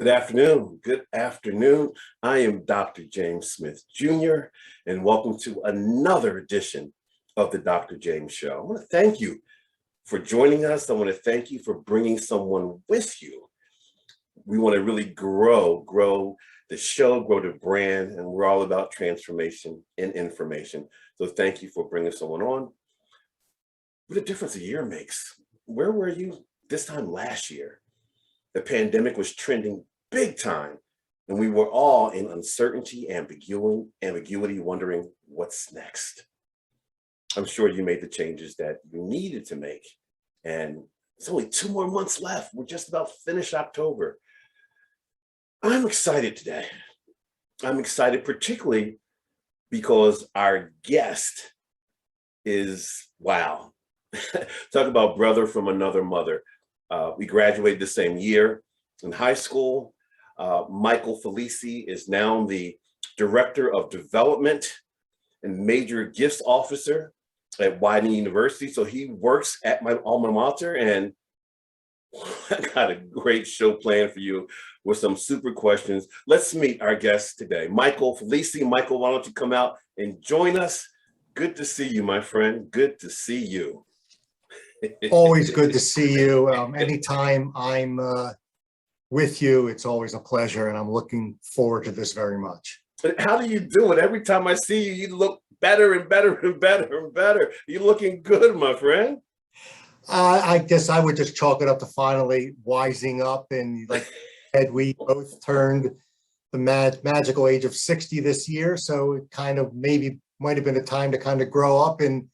Good afternoon. Good afternoon. I am Dr. James Smith Jr., and welcome to another edition of the Dr. James Show. I want to thank you for joining us. I want to thank you for bringing someone with you. We want to really grow the show, grow the brand, and we're all about transformation and information. So thank you for bringing someone on. What a difference a year makes. Where were you this time last year? The pandemic was trending big time, and we were all in uncertainty, ambiguity, wondering what's next. I'm sure you made the changes that you needed to make, and it's only 2 more months left. We're just about finished October. I'm excited today. I'm excited particularly because our guest is, wow. Talk about brother from another mother. We graduated the same year in high school. Michael Felici is now the Director of Development and Major Gifts Officer at Widener University. So he works at my alma mater, and I got a great show planned for you with some super questions. Let's meet our guest today, Michael Felici. Michael, why don't you come out and join us? Good to see you, my friend. Good to see you. Always good to see you. Anytime I'm with you, it's always a pleasure, and I'm looking forward to this very much. How do you do it? Every time I see you, you look better and better and better and better. You're looking good, my friend. I guess I would just chalk it up to finally wising up, and like Ed, we both turned the magical age of 60 this year, so it kind of maybe might have been a time to kind of grow up and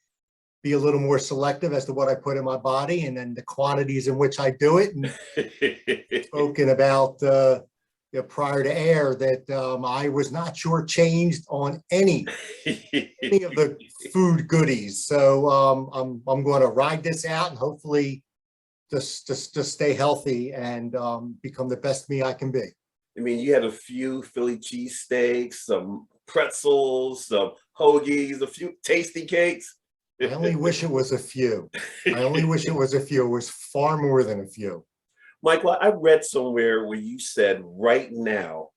be a little more selective as to what I put in my body and then the quantities in which I do it. And spoken about prior to air that I was not shortchanged on any of the food goodies. So I'm going to ride this out and hopefully just stay healthy and become the best me I can be. I mean, you had a few Philly cheesesteaks, some pretzels, some hoagies, a few tasty cakes. I only wish it was a few. I only wish it was a few. It was far more than a few. Michael, I read somewhere where you said right now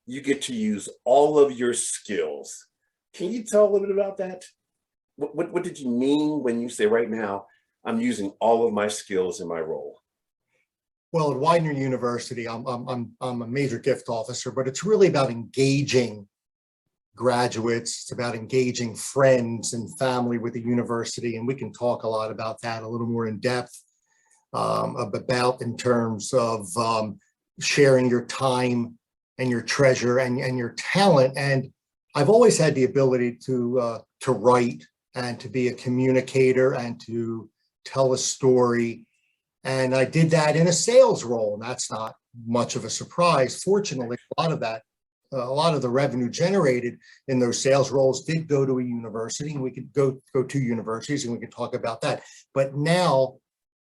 you get to use all of your skills. Can you tell a little bit about that? What did you mean when you say right now I'm using all of my skills in my role? Well, at Widener University, I'm a major gift officer, but it's really about engaging graduates. It's about engaging friends and family with the university, and we can talk a lot about that a little more in depth about in terms of sharing your time and your treasure and your talent. And I've always had the ability to write and to be a communicator and to tell a story, and I did that in a sales role, and that's not much of a surprise. Fortunately, a lot of the revenue generated in those sales roles did go to a university, and we could go to universities and we could talk about that. But now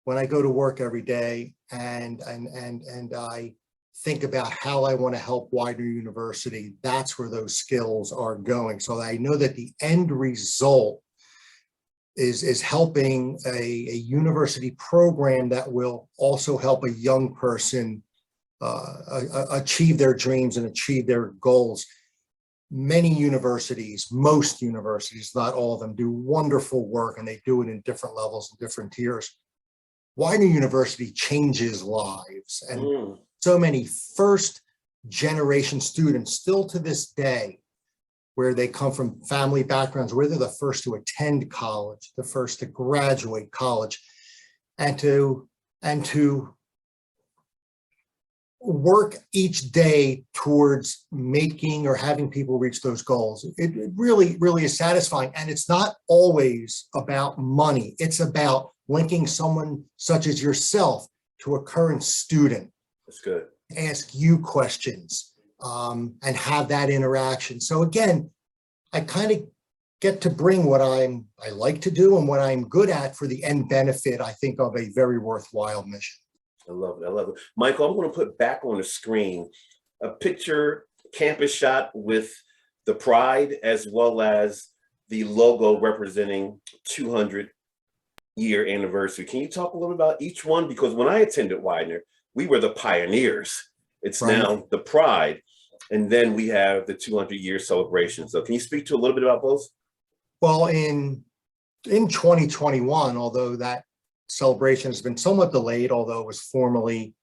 when I go to work every day and I think about how I want to help Widener University, that's where those skills are going. So I know that the end result is helping a university program that will also help a young person achieve their dreams and achieve their goals. Many universities, most universities, not all of them, do wonderful work, and they do it in different levels and different tiers. Widener University changes lives, and so many first generation students still to this day, where they come from family backgrounds where they're the first to attend college, the first to graduate college, and to work each day towards making or having people reach those goals. It really, really is satisfying. And it's not always about money. It's about linking someone such as yourself to a current student. That's good. Ask you questions and have that interaction. So again, I kind of get to bring what I like to do and what I'm good at for the end benefit, I think, of a very worthwhile mission. I love it. I love it. Michael, I'm going to put back on the screen a picture campus shot with the pride as well as the logo representing 200-year anniversary. Can you talk a little about each one? Because when I attended Widener, we were the pioneers It's Right. now the Pride. And then we have the 200-year celebration. So can you speak to a little bit about both? Well, in 2021, although that celebration has been somewhat delayed, although it was formally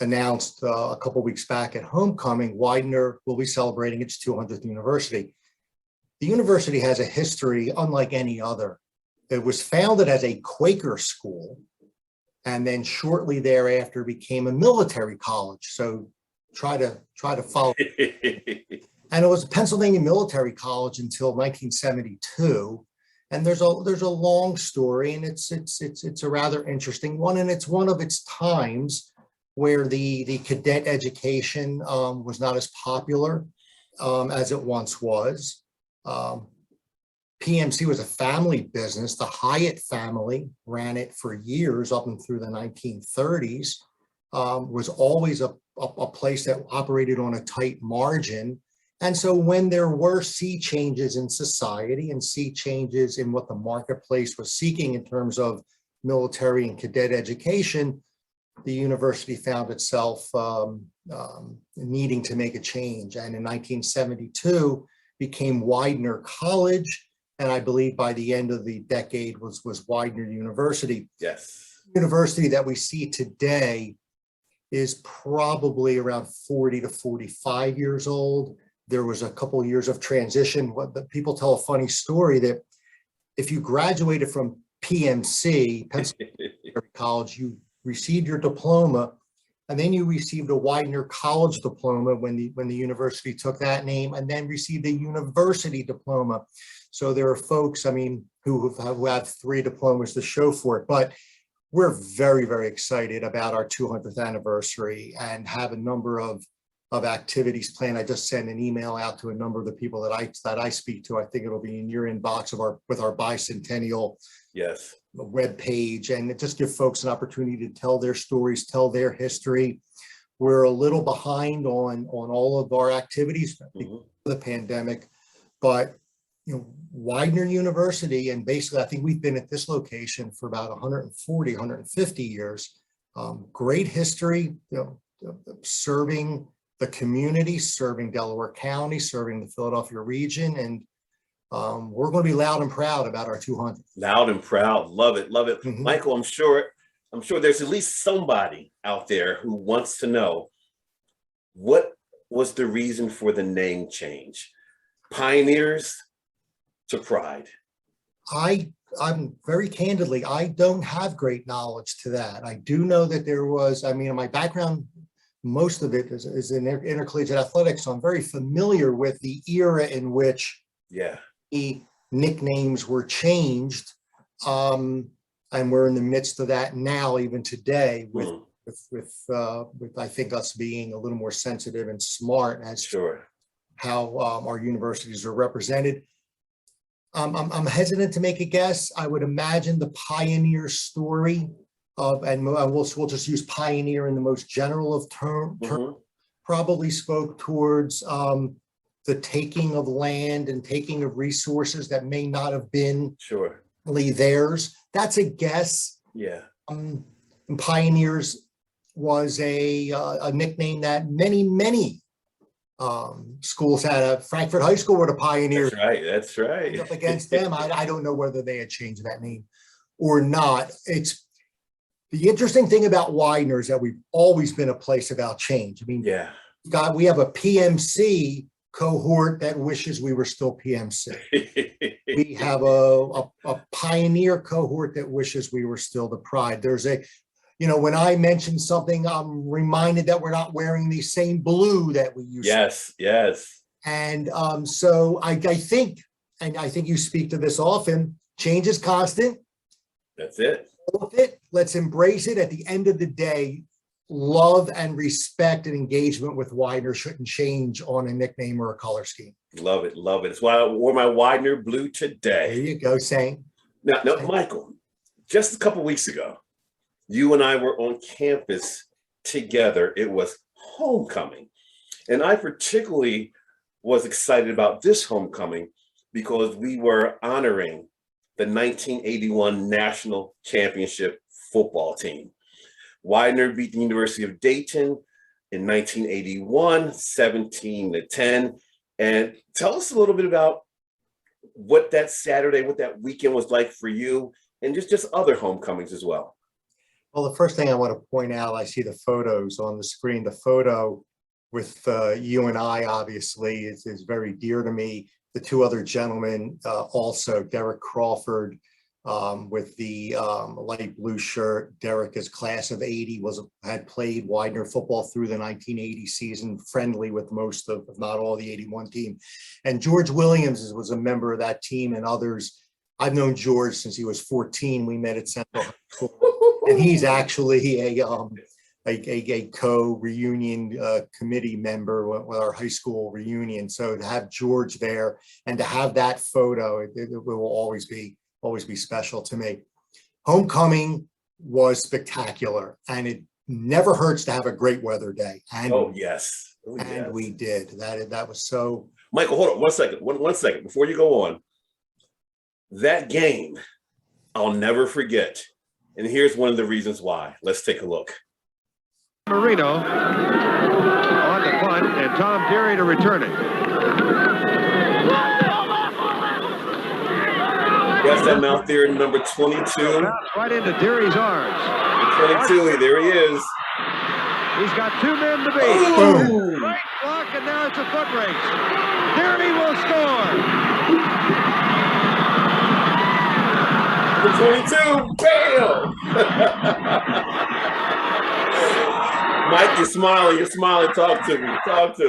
announced a couple weeks back at homecoming, Widener will be celebrating its 200th university. The university has a history unlike any other. It was founded as a Quaker school, and then shortly thereafter became a military college. So try to follow. And it was a Pennsylvania military college until 1972. And there's a long story, and it's a rather interesting one, and it's one of its times where the cadet education was not as popular as it once was. PMC was a family business. The Hyatt family ran it for years up and through the 1930s. Was always a place that operated on a tight margin. And so when there were sea changes in society and sea changes in what the marketplace was seeking in terms of military and cadet education, the university found itself needing to make a change. And in 1972 became Widener College. And I believe by the end of the decade was Widener University. Yes. University that we see today is probably around 40 to 45 years old. There was a couple of years of transition. People tell a funny story that if you graduated from PMC, Pennsylvania College, you received your diploma, and then you received a Widener College diploma when the university took that name, and then received a university diploma. So there are folks, I mean, who have 3 diplomas to show for it. But we're very, very excited about our 200th anniversary and have a number of activities planned. I just sent an email out to a number of the people that I speak to. I think it'll be in your inbox with our bicentennial Yes. web page, and it just give folks an opportunity to tell their stories, tell their history. We're a little behind on all of our activities because of the pandemic, but Widener University, and basically I think we've been at this location for about 140, 150 years. Great history, serving the community, serving Delaware County, serving the Philadelphia region, and we're going to be loud and proud about our 200. Loud and proud. Love it. Love it. Mhm. Michael, I'm sure there's at least somebody out there who wants to know what was the reason for the name change? Pioneers to Pride. I'm very candidly, I don't have great knowledge to that. I do know that there was, I mean, my background, most of it is in intercollegiate athletics, so I'm very familiar with the era in which the nicknames were changed. And we're in the midst of that now, even today, with I think us being a little more sensitive and smart as to how our universities are represented. I'm hesitant to make a guess. I would imagine the pioneer story of, and we'll just use pioneer in the most general of term, probably spoke towards the taking of land and taking of resources that may not have been theirs. That's a guess. Yeah. And pioneers was a nickname that many schools had. Frankfurt High School were the pioneers. That's right. That's right. Up against them. I don't know whether they had changed that name or not. It's the interesting thing about Widener is that we've always been a place about change. I mean, we have a PMC cohort that wishes we were still PMC. We have a pioneer cohort that wishes we were still the Pride. There's when I mention something, I'm reminded that we're not wearing the same blue that we used to. Yes. And so I think, and I think you speak to this often, change is constant. That's it. Let's embrace it. At the end of the day, love and respect and engagement with Widener shouldn't change on a nickname or a color scheme. Love it. Love it. It's why I wore my Widener blue today. There you go, Saint. Now, Michael, just a couple weeks ago, you and I were on campus together. It was homecoming. And I particularly was excited about this homecoming because we were honoring the 1981 National Championship football team. Widener beat the University of Dayton in 1981, 17-10. And tell us a little bit about what that Saturday, what that weekend was like for you, and just other homecomings as well. Well, the first thing I want to point out, I see the photos on the screen. The photo with you and I, obviously, is very dear to me. The two other gentlemen, also Derek Crawford with the light blue shirt. Derek is class of 80, had played Widener football through the 1980 season, friendly with most of, if not all, the 81 team. And George Williams was a member of that team, and others. I've known George since he was 14. We met at Central High School. And he's actually a co-reunion committee member with our high school reunion. So to have George there and to have that photo, it will always be special to me. Homecoming was spectacular, and it never hurts to have a great weather day. And Yes. We did. That was so. Michael, hold on 1 second. One second before you go on. That game, I'll never forget. And here's one of the reasons why. Let's take a look. Marino on the punt, and Tom Deary to return it. Yes, that mouth there, number 22. Right into Deary's arms. 22, there he is. He's got two men to beat. Boom! Great block, and now it's a foot race. Deary will score. The 22, bam! Mike, you're smiling. Talk to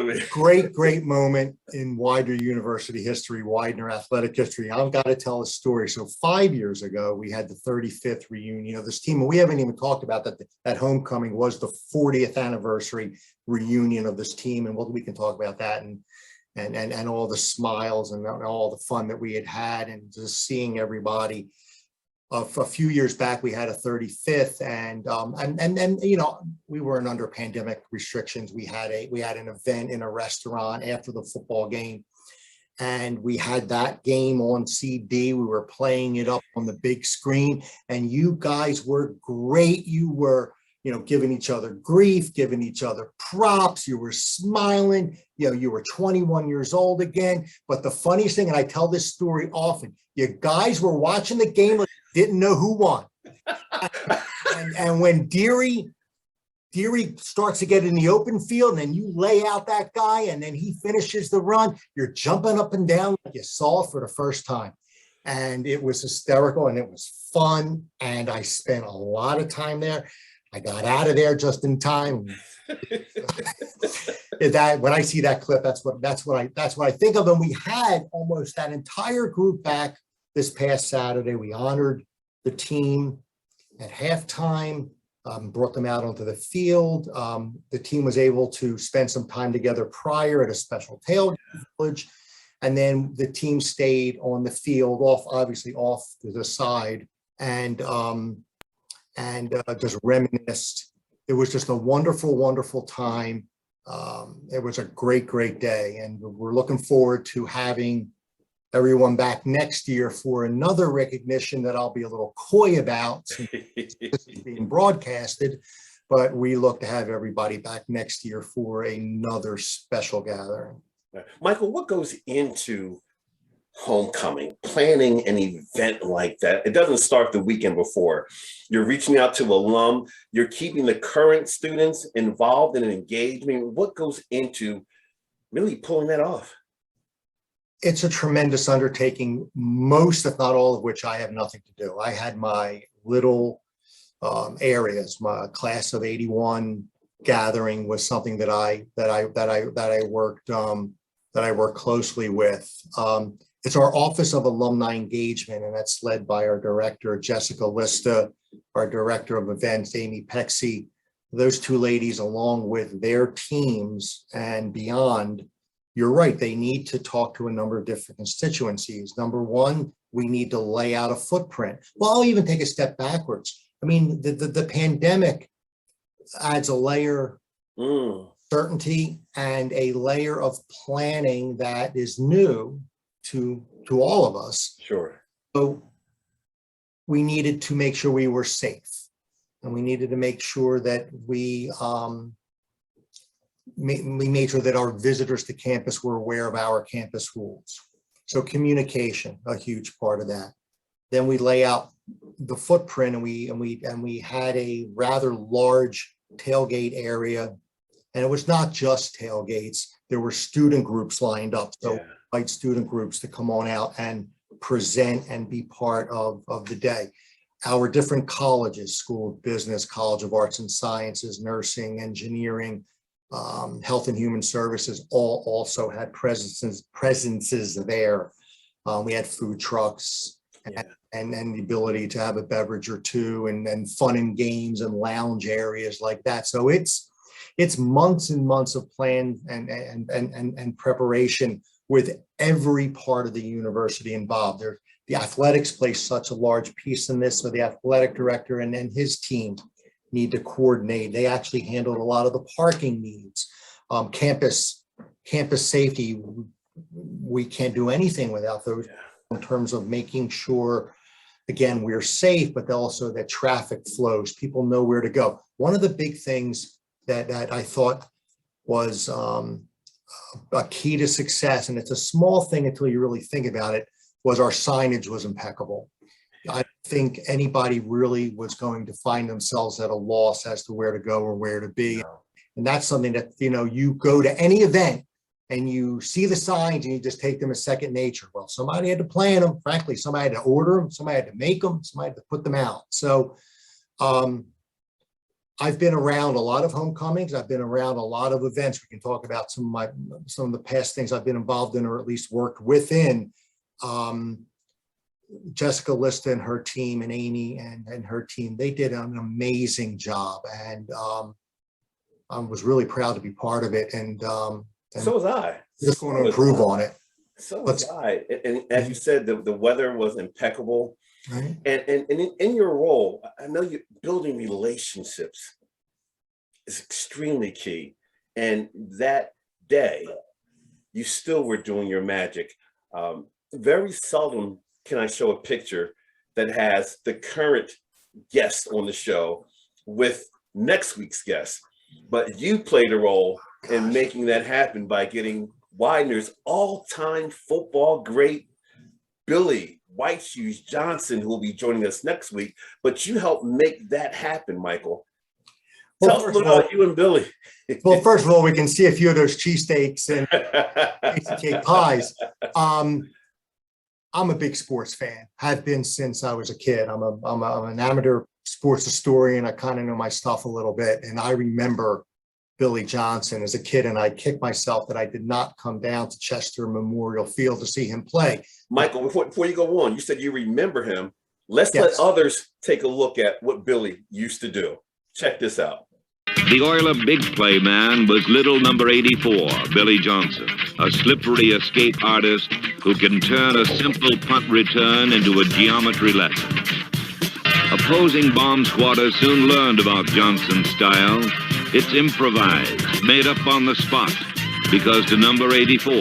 me. Great moment in Widener University history, Widener athletic history. I've got to tell a story. So 5 years ago, we had the 35th reunion of this team, and we haven't even talked about that. That homecoming was the 40th anniversary reunion of this team, and we can talk about that and all the smiles and all the fun that we had and just seeing everybody. A few years back, we had a 35th, and you know, we weren't under pandemic restrictions. We had an event in a restaurant after the football game, and we had that game on CD. We were playing it up on the big screen, and you guys were great. You were, you know, giving each other grief, giving each other props. You were smiling. You know, you were 21 years old again. But the funniest thing, and I tell this story often, you guys were watching the game like didn't know who won. and when Deary starts to get in the open field, and then you lay out that guy, and then he finishes the run, you're jumping up and down like you saw it for the first time. And it was hysterical, and it was fun, and I spent a lot of time there. I got out of there just in time. That when I see that clip, that's what I think of. And we had almost that entire group back this past Saturday. We honored the team at halftime, brought them out onto the field. The team was able to spend some time together prior at a special tailgate village. And then the team stayed on the field, obviously off to the side, and just reminisced. It was just a wonderful time. It was a great day, and we're looking forward to having everyone back next year for another recognition that I'll be a little coy about since this is being broadcasted, but we look to have everybody back next year for another special gathering. Michael, what goes into homecoming, planning an event like that? It doesn't start the weekend before. You're reaching out to alum, you're keeping the current students involved and engaged. I mean, what goes into really pulling that off? It's a tremendous undertaking, most, if not all of which I have nothing to do. I had my little areas. My class of 81 gathering was something that I worked closely with. It's our Office of Alumni Engagement, and that's led by our director, Jessica Lista, our director of events, Amy Pexy. Those two ladies, along with their teams and beyond, you're right, they need to talk to a number of different constituencies. Number one, we need to lay out a footprint. Well, I'll even take a step backwards. I mean, the pandemic adds a layer certainty and a layer of planning that is new to all of us. Sure. So we needed to make sure we were safe, and we needed to make sure that we we made sure that our visitors to campus were aware of our campus rules. So communication, a huge part of that. Then we lay out the footprint, and we had a rather large tailgate area, and it was not just tailgates. There were student groups lined up, so invite student groups to come on out and present and be part of the day. Our different colleges, School of Business, College of Arts and Sciences, Nursing, Engineering, Health and Human Services, all also had presences there. We had food trucks and the ability to have a beverage or two, and fun and games and lounge areas like that. So it's months and months of plan and preparation with every part of the university involved. The athletics play such a large piece in this, so the athletic director and his team need to coordinate. They actually handled a lot of the parking needs. Campus safety, we can't do anything without those in terms of making sure, again, we're safe, but also that traffic flows, people know where to go. One of the big things that I thought was a key to success, and it's a small thing until you really think about it, was our signage was impeccable. I don't think anybody really was going to find themselves at a loss as to where to go or where to be. And that's something that, you go to any event and you see the signs and you just take them as second nature. Well, somebody had to plan them. Frankly, somebody had to order them. Somebody had to make them. Somebody had to put them out. So I've been around a lot of homecomings. I've been around a lot of events. We can talk about some of the past things I've been involved in, or at least worked within. Jessica Lista and her team, and Amy and her team, they did an amazing job, and I was really proud to be part of it. And so was I. Just going to improve on it. So was I. And as you said, the weather was impeccable. Right. And in your role, I know you're building relationships is extremely key. And that day, you still were doing your magic. Very seldom can I show a picture that has the current guest on the show with next week's guest. But you played a role in making that happen by getting Widener's all-time football great, Billy White Shoes Johnson, who will be joining us next week. But you helped make that happen, Michael. Tell us a little about you and Billy. Well, first of all, we can see a few of those cheesesteaks and cake pies. I'm a big sports fan. Have been since I was a kid. I'm an amateur sports historian. I kind of know my stuff a little bit. And I remember Billy Johnson as a kid, and I kicked myself that I did not come down to Chester Memorial Field to see him play. Michael, before you go on, you said you remember him. Let's let others take a look at what Billy used to do. Check this out. The Oiler big play man was little number 84, Billy Johnson, a slippery escape artist who can turn a simple punt return into a geometry lesson. Opposing bomb squatters soon learned about Johnson's style. It's improvised, made up on the spot, because to number 84,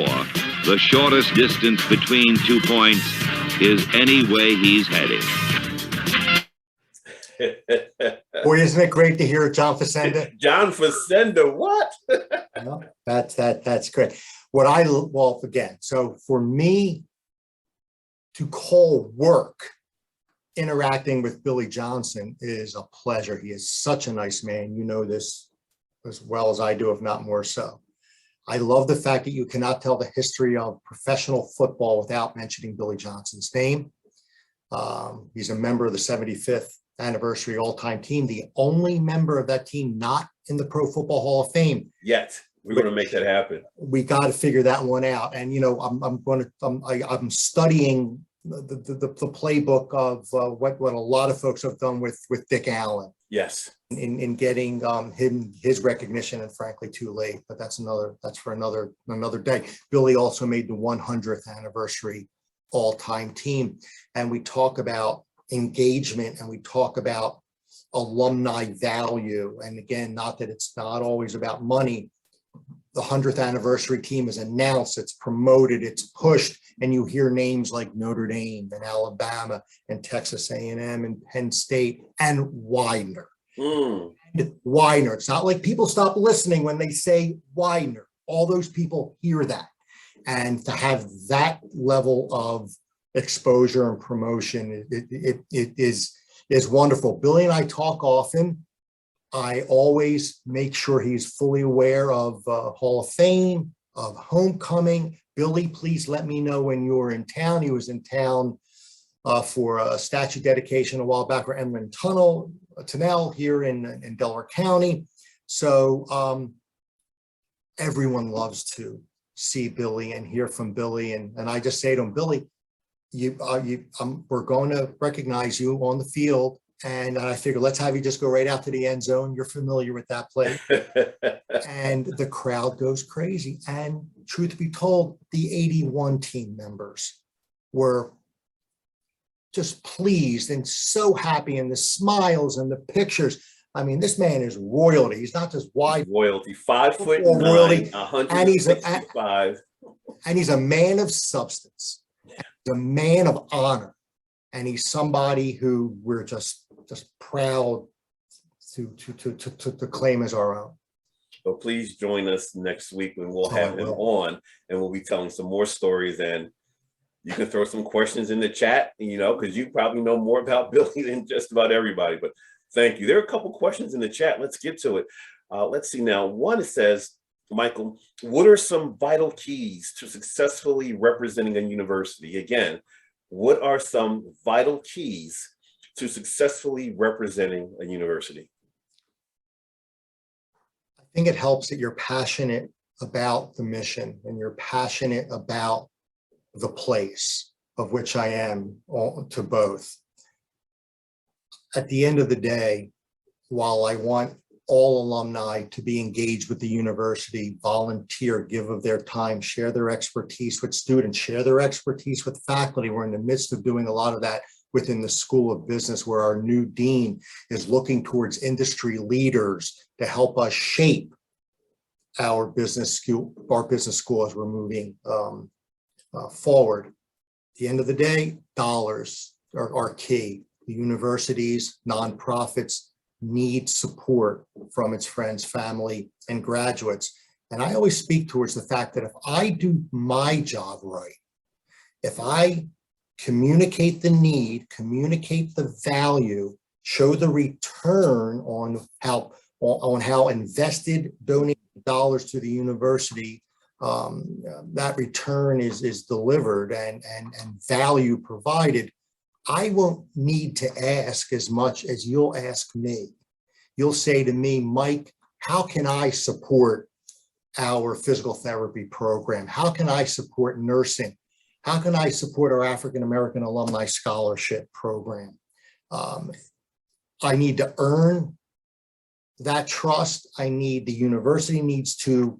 the shortest distance between 2 points is any way he's headed. Boy, isn't it great to hear John Facenda? John Facenda, what? That's great. Well, again, so for me to call work interacting with Billy Johnson is a pleasure. He is such a nice man. You know this as well as I do, if not more so. I love the fact that you cannot tell the history of professional football without mentioning Billy Johnson's name. He's a member of the 75th anniversary all-time team, the only member of that team not in the Pro Football Hall of Fame yet. We're going to make that happen. We got to figure that one out. And I'm studying the playbook of what a lot of folks have done with Dick Allen. Yes. In getting his recognition, and frankly too late. But that's for another day. Billy also made the 100th anniversary all-time team, and we talk about engagement and we talk about alumni value. And again, not that it's not always about money. The 100th anniversary team is announced, it's promoted, it's pushed, and you hear names like Notre Dame and Alabama and Texas A&M and Penn State and Widener. Mm. And Widener. It's not like people stop listening when they say Widener. All those people hear that. And to have that level of exposure and promotion, it is wonderful. Billy and I talk often. I always make sure he's fully aware of Hall of Fame, of homecoming. Billy, please let me know when you're in town. He was in town for a statue dedication a while back for Emlyn Tunnel here in Delaware County. So everyone loves to see Billy and hear from Billy. And I just say to him, Billy, we're going to recognize you on the field. And I figure, let's have you just go right out to the end zone. You're familiar with that play. And the crowd goes crazy. And truth be told, the 81 team members were just pleased and so happy, and the smiles and the pictures. I mean, this man is royalty. He's not just wide Royalty, 5'9", royalty, 165. and he's a man of substance. He's a man of honor, and he's somebody who we're just proud to claim as our own. So please join us next week when we'll have him on, and we'll be telling some more stories. And you can throw some questions in the chat, because you probably know more about Billy than just about everybody. But thank you. There are a couple questions in the chat. Let's get to it. Let's see now. One, it says, Michael, what are some vital keys to successfully representing a university? Again, what are some vital keys to successfully representing a university? I think it helps that you're passionate about the mission and you're passionate about the place, of which I am to both. At the end of the day, while I want all alumni to be engaged with the university, volunteer, give of their time, share their expertise with students, share their expertise with faculty. We're in the midst of doing a lot of that within the School of Business, where our new dean is looking towards industry leaders to help us shape our business school as we're moving forward. At the end of the day, dollars are key. The universities, nonprofits need support from its friends, family, and graduates. And I always speak towards the fact that if I do my job right, if I communicate the need, communicate the value, show the return on how invested donated dollars to the university, that return is delivered and value provided, I won't need to ask as much as you'll ask me. You'll say to me, Mike, how can I support our physical therapy program? How can I support nursing? How can I support our African American Alumni Scholarship program? I need to earn that trust. The university needs to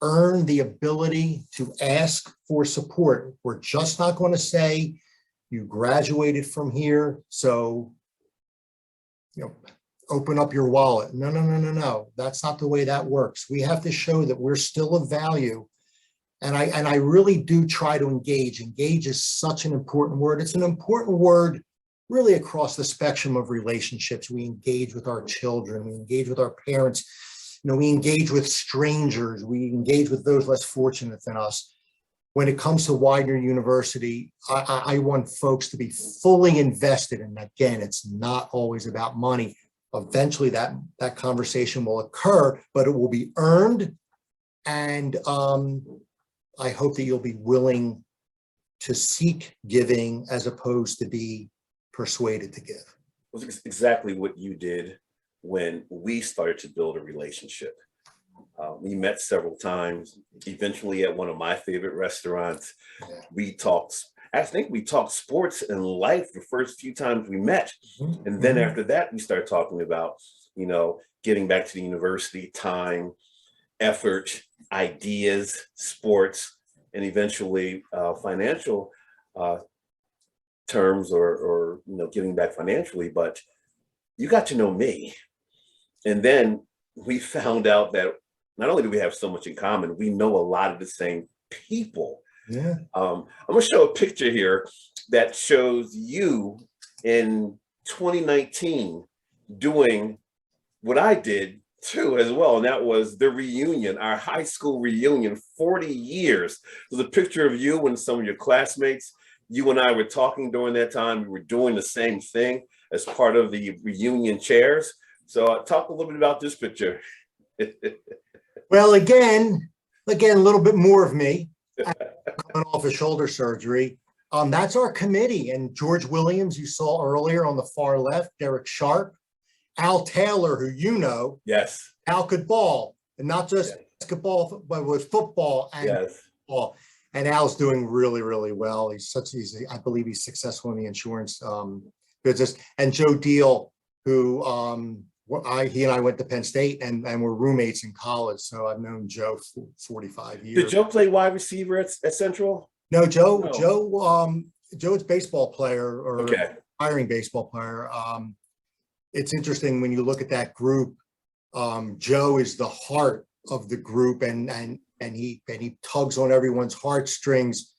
earn the ability to ask for support. We're just not going to say, you graduated from here, so open up your wallet. No. That's not the way that works. We have to show that we're still of value. And I really do try to engage. Engage is such an important word. It's an important word really across the spectrum of relationships. We engage with our children. We engage with our parents. We engage with strangers. We engage with those less fortunate than us. When it comes to Widener University, I want folks to be fully invested. And again, it's not always about money. Eventually that conversation will occur, but it will be earned. And I hope that you'll be willing to seek giving as opposed to be persuaded to give. It was exactly what you did when we started to build a relationship. We met several times, eventually at one of my favorite restaurants. Yeah. I think we talked sports and life the first few times we met. Mm-hmm. And then after that, we started talking about, getting back to the university, time, effort, ideas, sports, and eventually financial terms or giving back financially. But you got to know me. And then we found out that not only do we have so much in common, we know a lot of the same people. Yeah. I'm going to show a picture here that shows you in 2019. doing what I did too as well, and that was the reunion, our high school reunion, 40 years. There's a picture of you and some of your classmates. You and I were talking during that time. We were doing the same thing as part of the reunion chairs. So talk a little bit about this picture. Well, again, a little bit more of me coming off of shoulder surgery. That's our committee, and George Williams, you saw earlier on the far left, Derek Sharp, Al Taylor, who you know. Yes. Al could ball, and not just basketball, but with football and football. And Al's doing really, really well. I believe he's successful in the insurance business. And Joe Deal, who he and I went to Penn State and were roommates in college. So I've known Joe for 45 years. Did Joe play wide receiver at Central? No, Joe's baseball player, or aspiring baseball player. It's interesting when you look at that group. Joe is the heart of the group, and he tugs on everyone's heartstrings.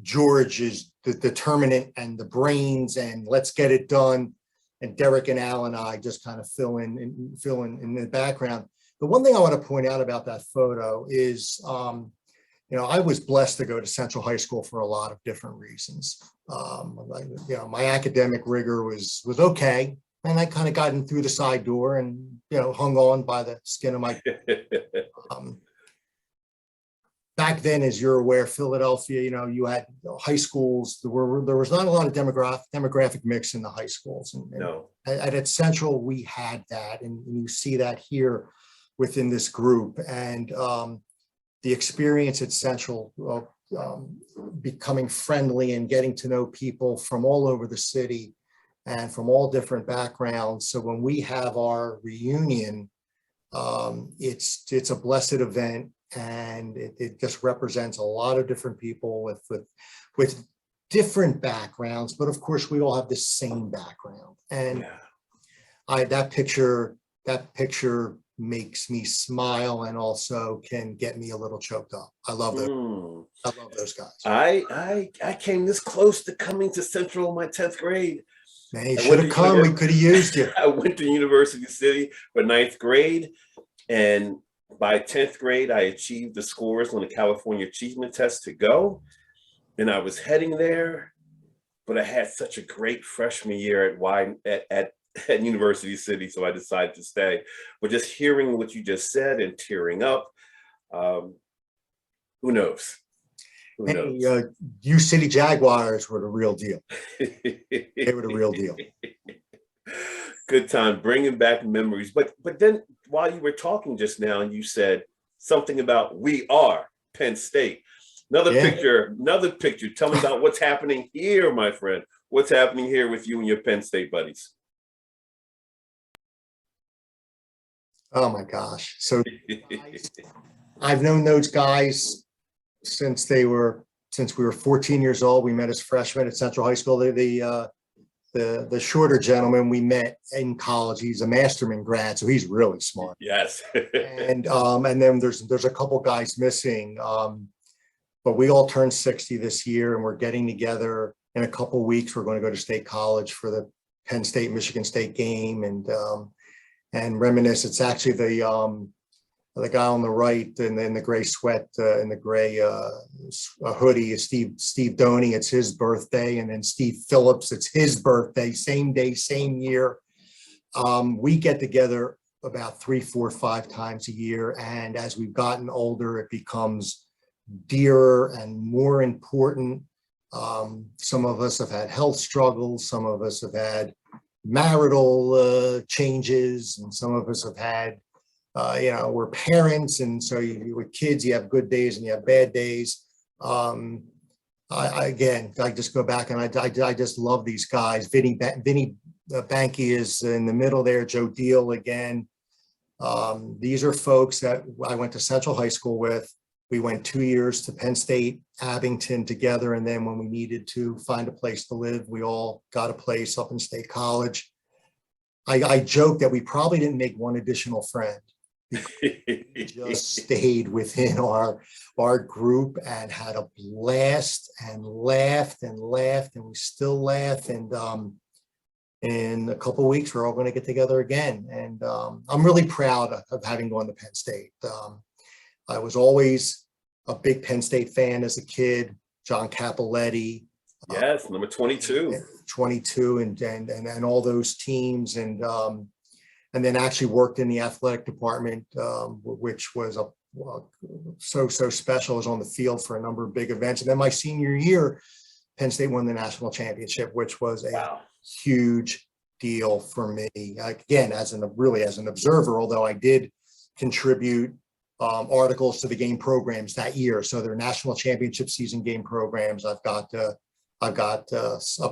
George is the determinant and the brains, and let's get it done. And Derek and Al and I just kind of fill in the background. The one thing I want to point out about that photo is, I was blessed to go to Central High School for a lot of different reasons. My academic rigor was okay. And I kind of got in through the side door and, hung on by the skin of my. Back then, as you're aware, Philadelphia, you had high schools. There was not a lot of demographic mix in the high schools. And No. At Central, we had that. And you see that here within this group. And the experience at Central, becoming friendly and getting to know people from all over the city and from all different backgrounds. So when we have our reunion, it's a blessed event, and it just represents a lot of different people with different backgrounds, but of course we all have the same background. And that picture makes me smile and also can get me a little choked up. I love those. I love those guys. I came this close to coming to Central in my 10th grade. Man, you should have come. We could have used you. I went to University City for 9th grade, and by 10th grade, I achieved the scores on the California Achievement Test to go, and I was heading there, but I had such a great freshman year at University City, so I decided to stay. But just hearing what you just said and tearing up, who knows? You City Jaguars were the real deal. They were the real deal. Good time, bringing back memories. But then while you were talking just now, you said something about we are Penn State. Another picture. Tell me about what's happening here, my friend. What's happening here with you and your Penn State buddies? Oh my gosh. So I've known those guys since we were 14 years old. We met as freshmen at Central High School. The shorter gentleman we met in college, he's a Masterman grad, so he's really smart. Yes. and then there's a couple guys missing, but we all turned 60 this year, and we're getting together in a couple of weeks. We're going to go to State College for the Penn State Michigan State game and reminisce. It's actually the guy on the right and then the gray sweat and the gray hoodie is Steve Doney. It's his birthday. And then Steve Phillips, it's his birthday, same day, same year. We get together about 3, 4, 5 times a year. And as we've gotten older, it becomes dearer and more important. Some of us have had health struggles. Some of us have had marital changes, and some of us have had we're parents, and so with kids, you have good days and you have bad days. I just go back and I just love these guys. Vinny Banky is in the middle there. Joe Deal again. These are folks that I went to Central High School with. We went 2 years to Penn State, Abington together, and then when we needed to find a place to live, we all got a place up in State College. I joke that we probably didn't make one additional friend. We just stayed within our group and had a blast and laughed, and we still laugh. And in a couple of weeks, we're all going to get together again. And I'm really proud of having gone to Penn State. I was always a big Penn State fan as a kid. John Capoletti. Yes, number 22. 22 and all those teams. And then actually worked in the athletic department, which was so special. I was on the field for a number of big events. And then my senior year, Penn State won the national championship, which was a huge deal for me. Again, as an observer, although I did contribute articles to the game programs that year. So their national championship season game programs, I've got a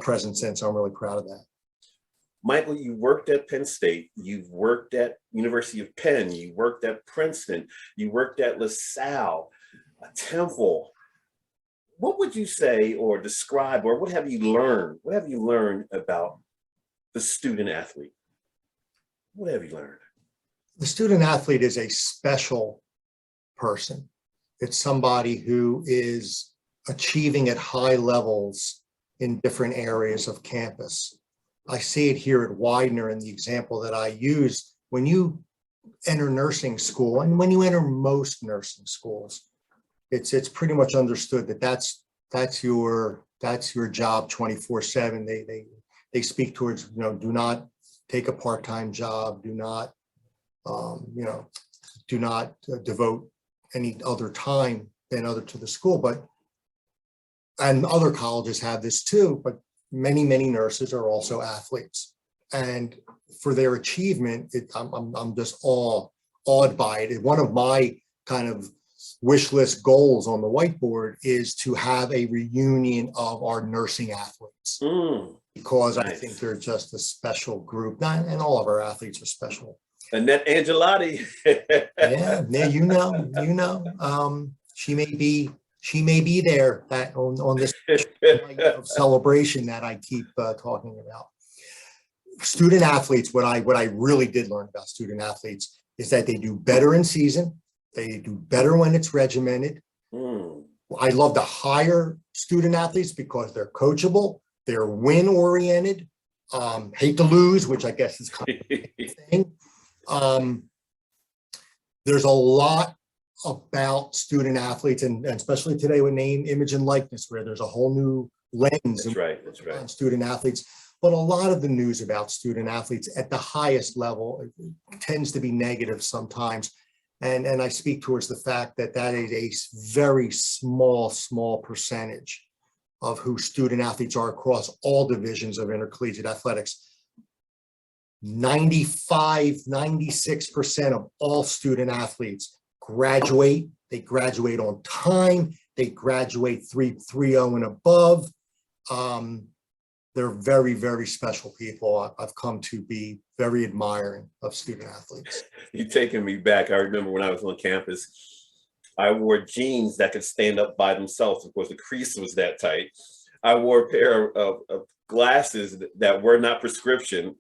presence in, so I'm really proud of that. Michael, you worked at Penn State, you've worked at University of Penn, you worked at Princeton, you worked at LaSalle, Temple. What would you say or describe, or what have you learned? What have you learned about the student athlete? What have you learned? The student athlete is a special person. It's somebody who is achieving at high levels in different areas of campus. I see it here at Widener in the example that I use. When you enter nursing school, and when you enter most nursing schools, it's pretty much understood that that's your job 24/7. They speak towards, do not take a part-time job, do not devote any other time than to the school. And other colleges have this too, but many nurses are also athletes, and for their achievement, I'm just awed by it. One of my kind of wish list goals on the whiteboard is to have a reunion of our nursing athletes, because nice. I think they're just a special group, and all of our athletes are special. Annette Angelotti. yeah, she may be there on this night of celebration that I keep talking about. Student athletes, what I really did learn about student athletes is that they do better in season. They do better when it's regimented. I love to hire student athletes because they're coachable, they're win-oriented, hate to lose, which I guess is kind of a thing. There's a lot about student athletes, and especially today with name, image, and likeness, where there's a whole new lens on student athletes. But a lot of the news about student athletes at the highest level tends to be negative sometimes. And I speak towards the fact that is a very small percentage of who student athletes are across all divisions of intercollegiate athletics. 96% of all student athletes graduate. They graduate on time. They graduate 3.0 and above. They're very special people. I've come to be very admiring of student athletes. You're taking me back. I remember when I was on campus, I wore jeans that could stand up by themselves. Of course, the crease was that tight. I wore a pair of glasses that were not prescription.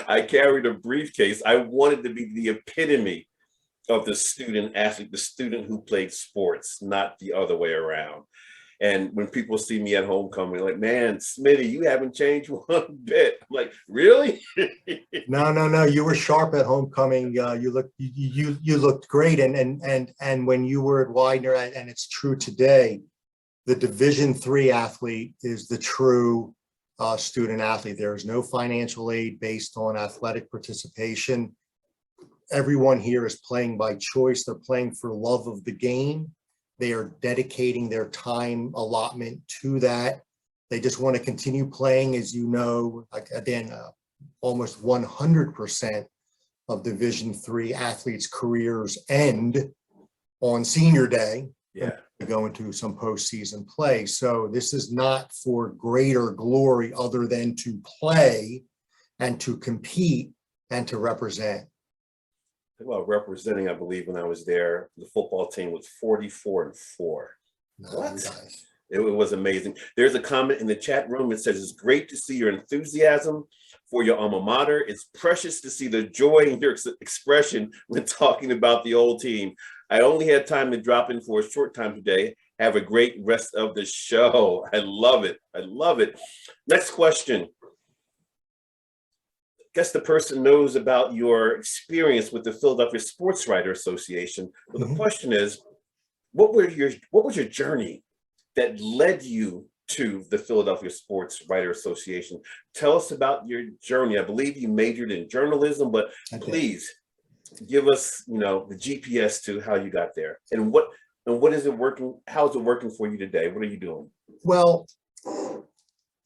I carried a briefcase. I wanted to be the epitome of the student athlete, the student who played sports, not the other way around. And when people see me at homecoming, like, man, Smitty, you haven't changed one bit. I'm like, really? No. You were sharp at homecoming. You looked great. And when you were at Widener, and it's true today, the Division III athlete is the true student athlete. There is no financial aid based on athletic participation. Everyone here is playing by choice. They're playing for love of the game. They are dedicating their time allotment to that. They just want to continue playing. As you know, like, again, almost 100% of Division III athletes' careers end on senior day. Yeah. To go into some postseason play. So this is not for greater glory other than to play and to compete and to represent. Well, representing, I believe when I was there, the football team was 44-4. What? Nice. It was amazing. There's a comment in the chat room that says, it's great to see your enthusiasm for your alma mater. It's precious to see the joy in your expression when talking about the old team. I only had time to drop in for a short time today. Have a great rest of the show. I love it. I love it. Next question. guess the person knows about your experience with the Philadelphia Sports Writer Association. But the question is, what was your journey that led you to the Philadelphia Sports Writer Association? Tell us about your journey. I believe you majored in journalism, but please give us, the GPS to how you got there, and what is it working? How is it working for you today? What are you doing? Well,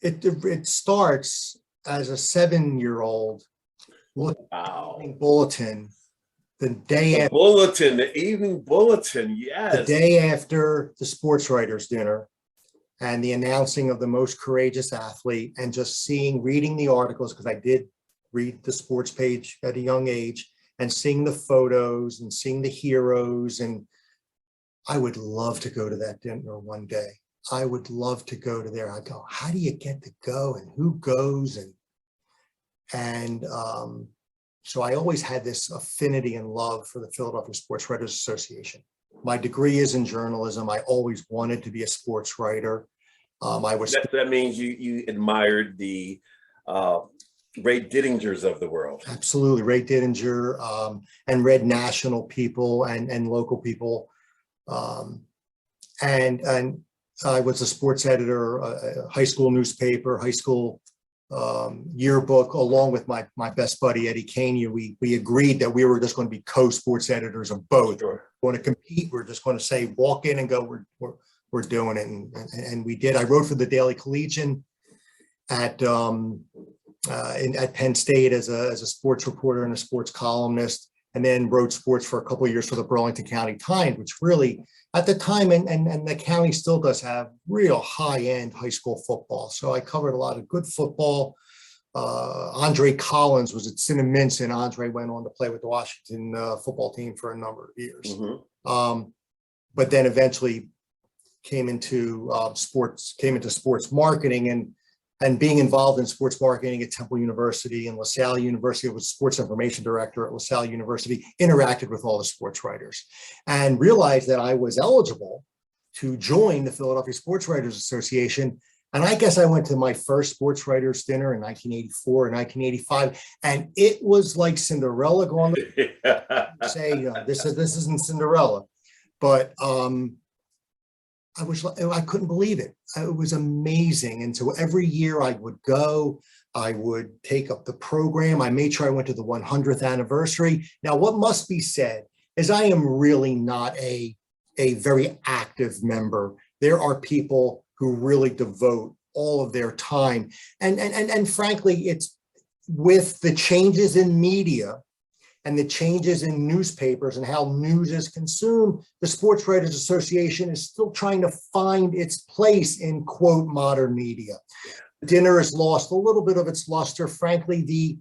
it starts as a 7-year-old looking at the evening bulletin the evening bulletin, yes. The day after the sports writers dinner and the announcing of the most courageous athlete, and just reading the articles, because I did read the sports page at a young age, and seeing the photos and seeing the heroes. And I would love to go to that dinner one day. I would love to go to there. I go, how do you get to go, and who goes? And so I always had this affinity and love for the Philadelphia Sports Writers Association. My degree is in journalism. I always wanted to be a sports writer. That means you admired the Ray Didingers of the world. Absolutely, Ray Didinger, and read national people and local people. And I was a sports editor, a high school newspaper, high school yearbook, along with my best buddy, Eddie Kania. We agreed that we were just going to be co-sports editors of both. Sure. We're going to compete. We're just going to say, walk in and go, we're doing it. And we did. I wrote for the Daily Collegian at Penn State as a sports reporter and a sports columnist, and then wrote sports for a couple of years for the Burlington County Times, which really, at the time, and the county still does have real high-end high school football. So I covered a lot of good football. Andre Collins was at Cinnamons, and Andre went on to play with the Washington football team for a number of years. Mm-hmm. But then eventually came into sports marketing, and being involved in sports marketing at Temple University and LaSalle University. I was sports information director at LaSalle University, interacted with all the sports writers, and realized that I was eligible to join the Philadelphia Sports Writers Association. And I guess I went to my first sports writers dinner in 1984 and 1985, and it was like Cinderella going to say, this isn't Cinderella, but I couldn't believe it. It was amazing. And so every year I would go, I would take up the program. I made sure I went to the 100th anniversary. Now, what must be said is I am really not a very active member. There are people who really devote all of their time. And frankly, it's with the changes in media and the changes in newspapers and how news is consumed, the Sports Writers Association is still trying to find its place in, quote, modern media. Dinner has lost a little bit of its luster. Frankly, the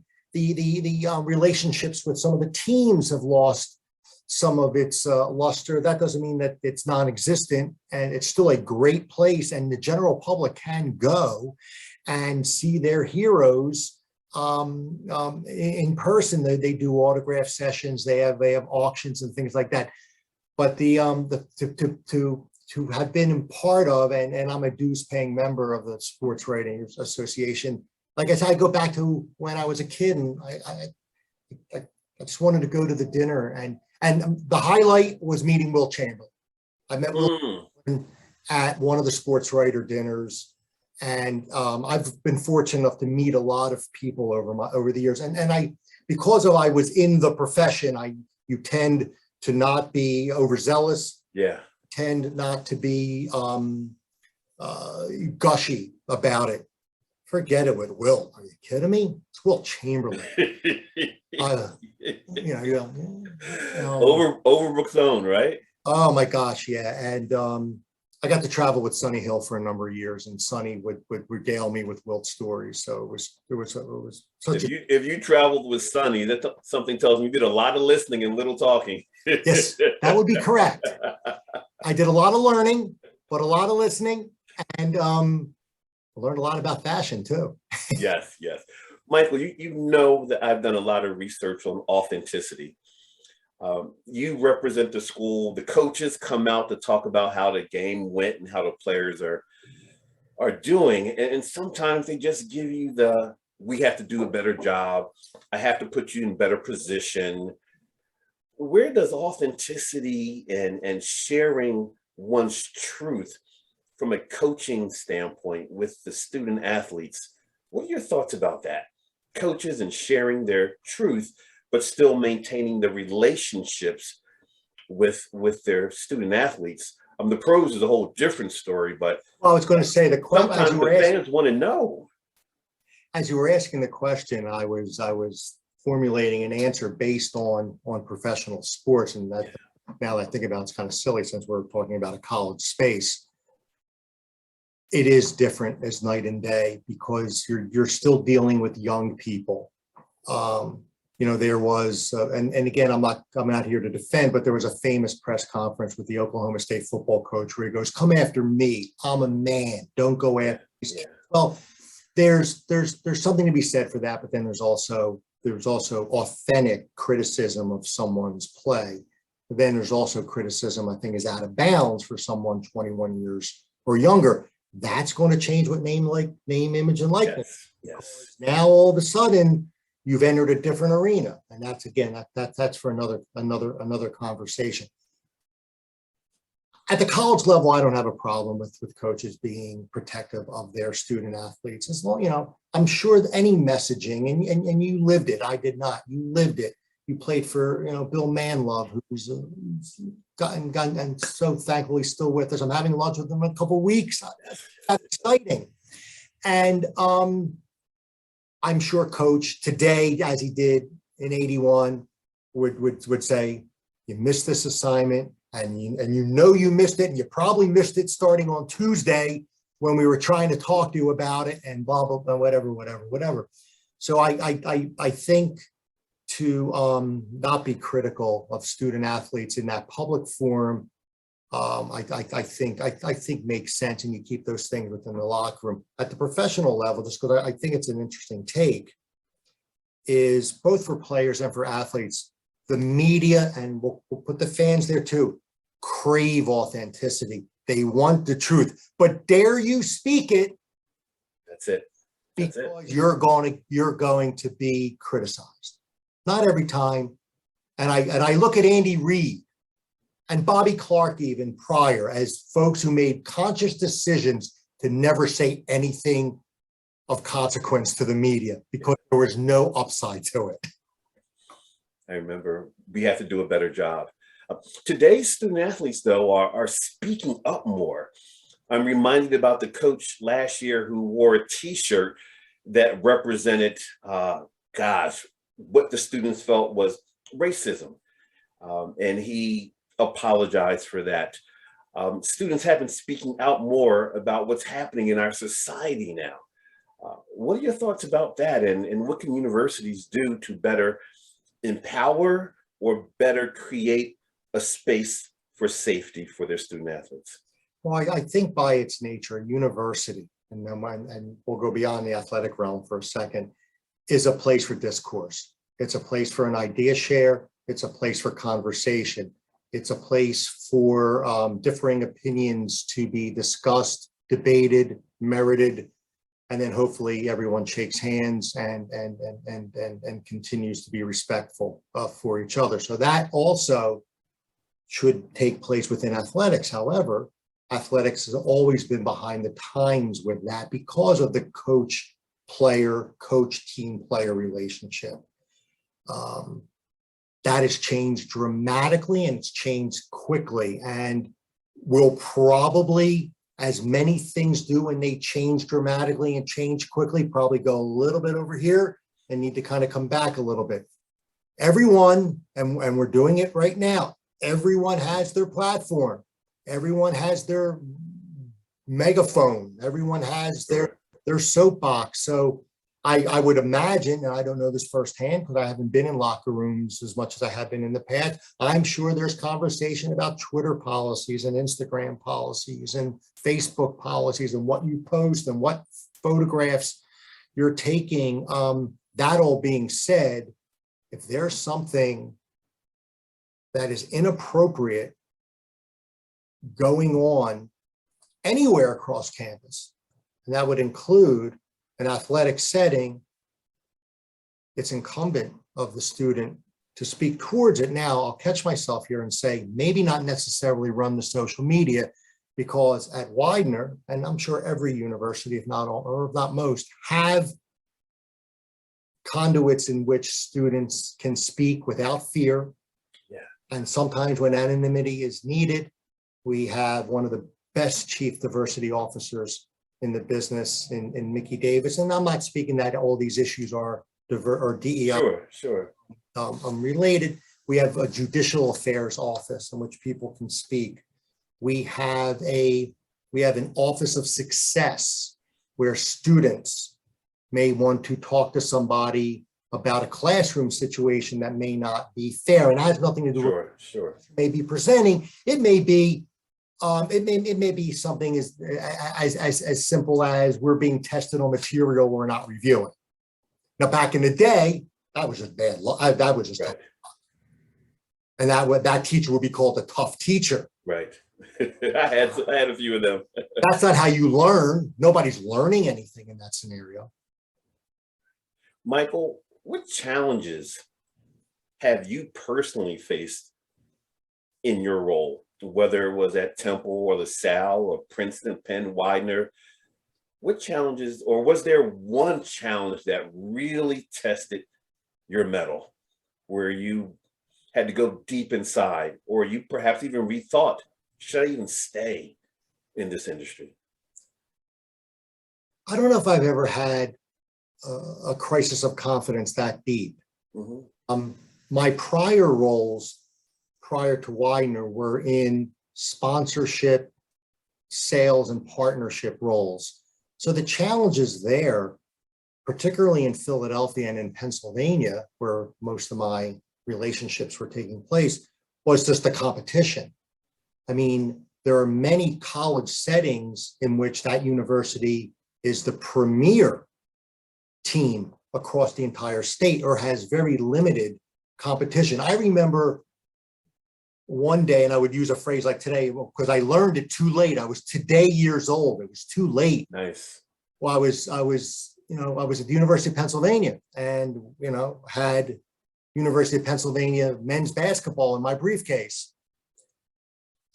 relationships with some of the teams have lost some of its luster. That doesn't mean that it's non-existent, and it's still a great place, and the general public can go and see their heroes in person. They do autograph sessions, they have auctions and things like that. But to have been part of, and I'm a dues paying member of the Sports Writers Association. Like I said, I go back to when I was a kid, and I just wanted to go to the dinner, and the highlight was meeting Will Chamberlain. I met Will at one of the sports writer dinners. And I've been fortunate enough to meet a lot of people over the years, and I was in the profession, you tend to not be overzealous, tend not to be gushy about it. Forget it with Will. Are you kidding me? It's Will Chamberlain. Overbrook's own, right? Oh my gosh, yeah. And I got to travel with Sonny Hill for a number of years, and Sonny would regale me with Wilt's stories. So it was such if you traveled with Sonny, that something tells me you did a lot of listening and little talking. Yes, that would be correct. I did a lot of learning, but a lot of listening, and learned a lot about fashion too. Yes. Michael, you know that I've done a lot of research on authenticity. You represent the school. The coaches come out to talk about how the game went and how the players are doing, and sometimes they just give you the we have to do a better job. I have to put you in better position. Where does authenticity and sharing one's truth from a coaching standpoint with the student athletes, what are your thoughts about that? Coaches and sharing their truth, but still maintaining the relationships with their student athletes. The pros is a whole different story, but Well, I was going to say sometimes the fans want to know. as you were asking the question, I was formulating an answer based on professional sports, and that now that I think about it, it's kind of silly since we're talking about a college space. It is different as night and day because you're still dealing with young people. There was, and again, I'm not here to defend, but there was a famous press conference with the Oklahoma State football coach where he goes, "Come after me. I'm a man. Don't go after these kids." Well, there's something to be said for that, but then there's also authentic criticism of someone's play. But then there's also criticism I think is out of bounds for someone 21 years or younger. That's going to change with name, image, and likeness. Yes. Now all of a sudden you've entered a different arena, and that's again that's for another conversation. At the college level, I don't have a problem with coaches being protective of their student athletes. As long, I'm sure that any messaging, and you lived it. I did not. You lived it. You played for, Bill Manlove, who's gotten and so thankfully still with us. I'm having lunch with him in a couple of weeks. That's exciting. And I'm sure Coach today, as he did in '81, would say, "You missed this assignment, and you missed it, and you probably missed it starting on Tuesday when we were trying to talk to you about it, and blah blah blah, whatever." So I think to not be critical of student athletes in that public forum, I think makes sense, and you keep those things within the locker room. At the professional level, just because I think it's an interesting take, is both for players and for athletes, the media, and we'll put the fans there too, crave authenticity. They want the truth, but dare you speak it? That's it. Because you're going to be criticized. Not every time. And I look at Andy Reid and Bobby Clark even prior as folks who made conscious decisions to never say anything of consequence to the media because there was no upside to it. I remember we have to do a better job. Today's student athletes, though, are speaking up more. I'm reminded about the coach last year who wore a T-shirt that represented, what the students felt was racism. And he apologized for that. Students have been speaking out more about what's happening in our society now. What are your thoughts about that? And what can universities do to better empower or better create a space for safety for their student athletes? Well, I think by its nature, a university, and we'll go beyond the athletic realm for a second, is a place for discourse. It's a place for an idea share. It's a place for conversation. It's a place for differing opinions to be discussed, debated, merited, and then hopefully everyone shakes hands and continues to be respectful for each other. So that also should take place within athletics. However, athletics has always been behind the times with that because of the coach-player, coach-team-player relationship. That has changed dramatically, and it's changed quickly, and will probably, as many things do when they change dramatically and change quickly, probably go a little bit over here and need to kind of come back a little bit. Everyone, and we're doing it right now, everyone has their platform. Everyone has their megaphone. Everyone has their soapbox. So I would imagine, and I don't know this firsthand because I haven't been in locker rooms as much as I have been in the past, I'm sure there's conversation about Twitter policies and Instagram policies and Facebook policies and what you post and what photographs you're taking. That all being said, if there's something that is inappropriate going on anywhere across campus, and that would include an athletic setting, it's incumbent of the student to speak towards it. Now, I'll catch myself here and say, maybe not necessarily run the social media, because at Widener, and I'm sure every university, if not all, or if not most, have conduits in which students can speak without fear. Yeah. And sometimes when anonymity is needed, we have one of the best chief diversity officers in the business in Mickey Davis. And I'm not speaking that all these issues are DEI Sure. related. We have a judicial affairs office in which people can speak. We have an office of success where students may want to talk to somebody about a classroom situation that may not be fair, and has nothing to do with maybe presenting. It may be something as simple as we're being tested on material we're not reviewing. Now, back in the day, that was just bad. That was just Right. tough. And that teacher would be called a tough teacher. Right. I had a few of them. That's not how you learn. Nobody's learning anything in that scenario. Michael, what challenges have you personally faced in your role, whether it was at Temple or LaSalle or Princeton, Penn, Widener? What challenges, or was there one challenge that really tested your mettle, where you had to go deep inside, or you perhaps even rethought, should I even stay in this industry? I don't know if I've ever had a crisis of confidence that deep. Mm-hmm. My prior roles prior to Widener were in sponsorship, sales, and partnership roles. So the challenges there, particularly in Philadelphia and in Pennsylvania, where most of my relationships were taking place, was just the competition. I mean, there are many college settings in which that university is the premier team across the entire state, or has very limited competition. I remember one day, and I would use a phrase like today, because I learned it too late. I was today years old. It was too late. Nice. Well, I was at the University of Pennsylvania, and had University of Pennsylvania men's basketball in my briefcase.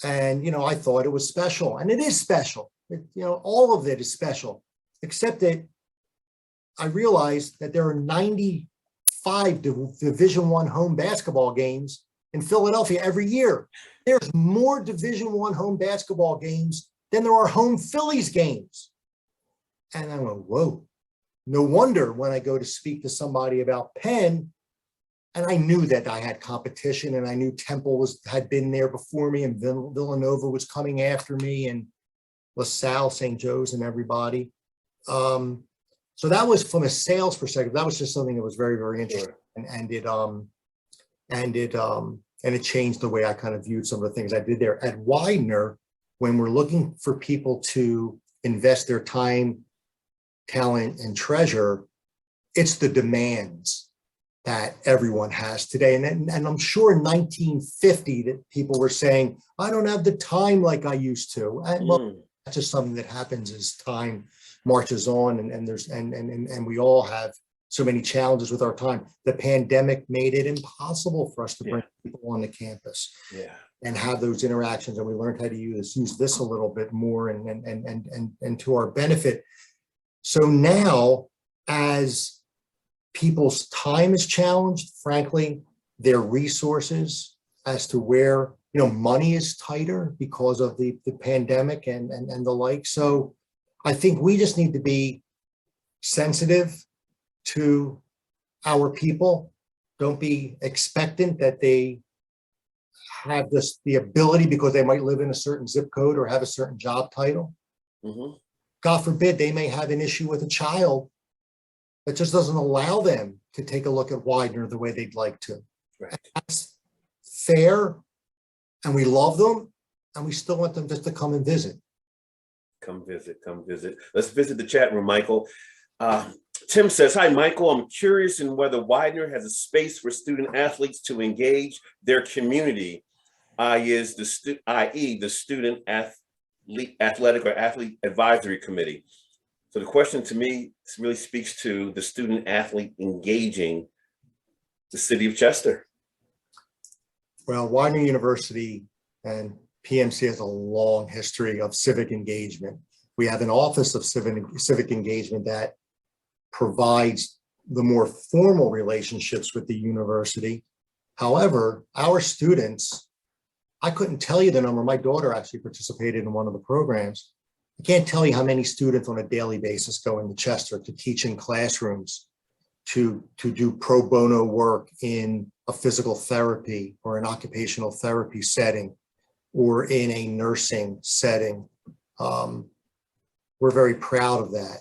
And I thought it was special, and it is special. All of it is special, except that I realized that there are 95 Division I home basketball games in Philadelphia every year. There's more Division I home basketball games than there are home Phillies games. And I went, whoa, no wonder when I go to speak to somebody about Penn, and I knew that I had competition, and I knew Temple had been there before me, and Villanova was coming after me, and LaSalle, St. Joe's, and everybody. So that was, from a sales perspective, that was just something that was very, very interesting. Sure. And it changed the way I kind of viewed some of the things I did there. At Widener, when we're looking for people to invest their time, talent, and treasure, it's the demands that everyone has today. And I'm sure in 1950 that people were saying, I don't have the time like I used to. And well, that's just something that happens as time marches on, and we all have so many challenges with our time. The pandemic made it impossible for us to bring people on the campus and have those interactions. And we learned how to use this a little bit more and to our benefit. So now, as people's time is challenged, frankly, their resources as to where, money is tighter because of the pandemic and the like. So I think we just need to be sensitive to our people. Don't be expectant that they have the ability, because they might live in a certain zip code or have a certain job title. Mm-hmm. God forbid, they may have an issue with a child that just doesn't allow them to take a look at Widener the way they'd like to. Right. That's fair, and we love them, and we still want them just to come and visit. Come visit. Let's visit the chat room, Michael. Tim says, hi, Michael. I'm curious in whether Widener has a space for student athletes to engage their community, i.e. the student athletic or athlete advisory committee. So the question to me really speaks to the student athlete engaging the city of Chester? Well, Widener University and PMC has a long history of civic engagement. We have an Office of Civic Engagement that provides the more formal relationships with the university. However, our students, I couldn't tell you the number. My daughter actually participated in one of the programs. I can't tell you how many students on a daily basis go into Chester to teach in classrooms, to do pro bono work in a physical therapy or an occupational therapy setting or in a nursing setting. We're very proud of that.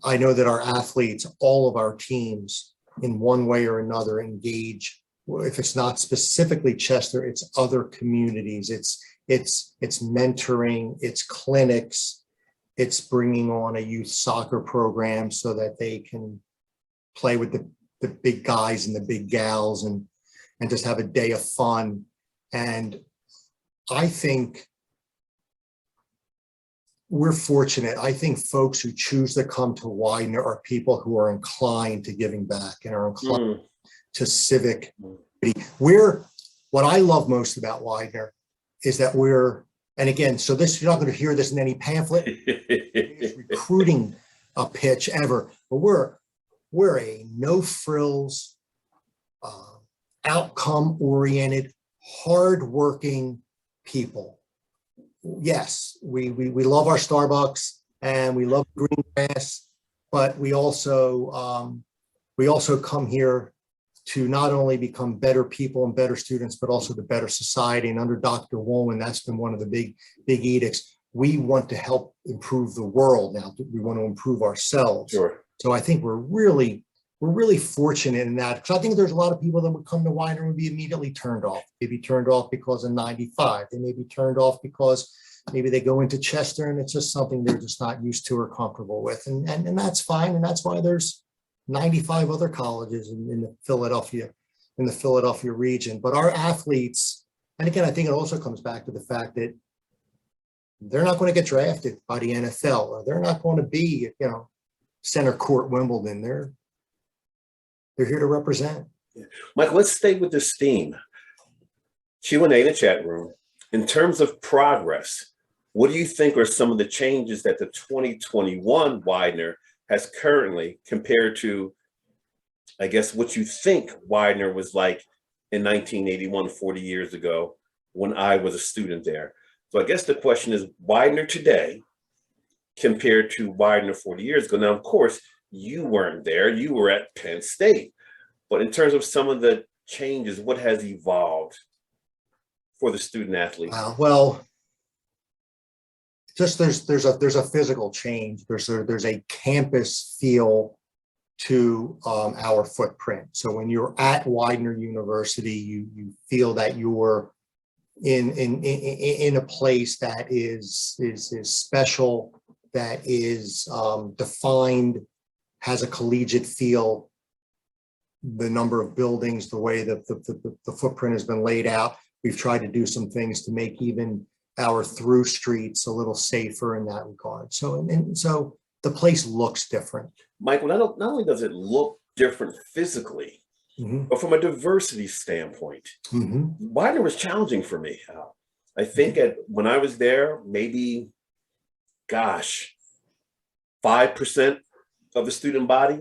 I know that our athletes, all of our teams, in one way or another, engage. If it's not specifically Chester, it's other communities. It's mentoring, it's clinics, it's bringing on a youth soccer program so that they can play with the big guys and the big gals and just have a day of fun. And I think we're fortunate. I think folks who choose to come to Widener are people who are inclined to giving back and are inclined to civic. What I love most about Widener is that and again, so this, you're not going to hear this in any pamphlet, recruiting a pitch ever, but we're a no frills, outcome oriented, hardworking people. Yes, we love our Starbucks and we love green grass, but we also come here to not only become better people and better students, but also the better society. And under Dr. Woolman, that's been one of the big edicts. We want to help improve the world now. We want to improve ourselves. Sure. So I think we're really fortunate in that, because I think there's a lot of people that would come to Widener and be immediately turned off. They'd be turned off because of 95. They may be turned off because maybe they go into Chester and it's just something they're just not used to or comfortable with. And that's fine. And that's why there's 95 other colleges in the Philadelphia region. But our athletes, and again, I think it also comes back to the fact that they're not going to get drafted by the NFL, or they're not going to be, center court Wimbledon. They're here to represent. Mike, let's stay with this theme. Q&A in the chat room. In terms of progress, what do you think are some of the changes that the 2021 Widener has currently compared to, I guess, what you think Widener was like in 1981, 40 years ago, when I was a student there? So I guess the question is, Widener today compared to Widener 40 years ago. Now, of course, you weren't there. You were at Penn State. But in terms of some of the changes, what has evolved for the student athlete? Well, just there's a physical change. There's a campus feel to our footprint. So when you're at Widener University, you feel that you're in a place that is special, that is defined, has a collegiate feel. The number of buildings, the way that the footprint has been laid out, we've tried to do some things to make even our through streets a little safer in that regard. So so the place looks different. Michael, not only does it look different physically, but from a diversity standpoint, Widener was challenging for me. I think when I was there, maybe, 5% of the student body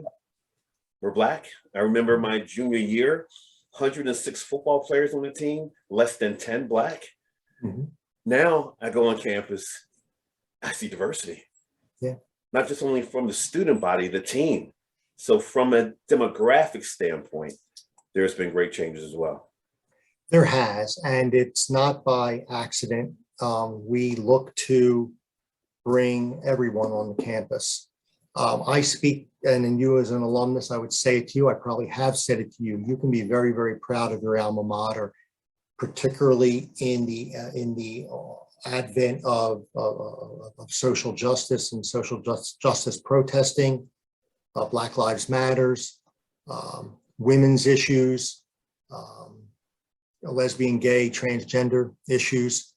were Black. I remember my junior year, 106 football players on the team, less than 10 Black. Now I go on campus, I see diversity. Yeah. Not just only from the student body, the team. So from a demographic standpoint, there's been great changes as well. There has, and it's not by accident. We look to bring everyone on the campus. I speak, and in you as an alumnus, I would say it to you, I probably have said it to you, you can be very, very proud of your alma mater, particularly in the advent of social justice and social justice protesting, Black Lives Matters, women's issues, lesbian, gay, transgender issues.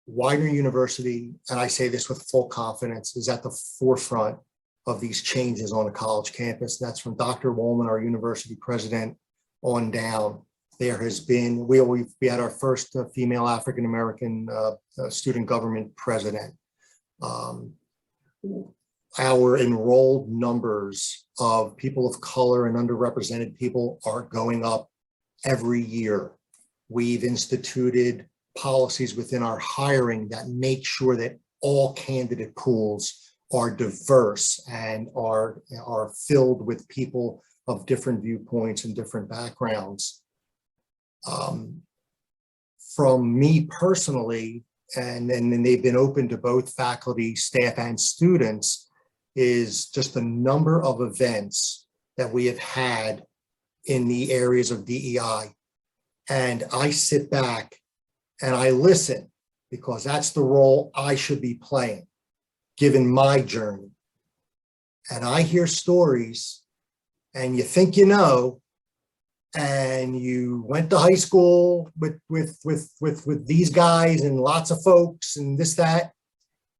Widener University, and I say this with full confidence, is at the forefront of these changes on a college campus. That's from Dr. Woolman, our university president, on down, there has been, we had our first female African-American student government president. Our enrolled numbers of people of color and underrepresented people are going up every year. We've instituted policies within our hiring that make sure that all candidate pools are diverse and are filled with people of different viewpoints and different backgrounds. From me personally, and they've been open to both faculty, staff, and students, is just the number of events that we have had in the areas of DEI. And I sit back and I listen, because that's the role I should be playing, given my journey. And I hear stories, and you think you know, and you went to high school with these guys and lots of folks and this, that,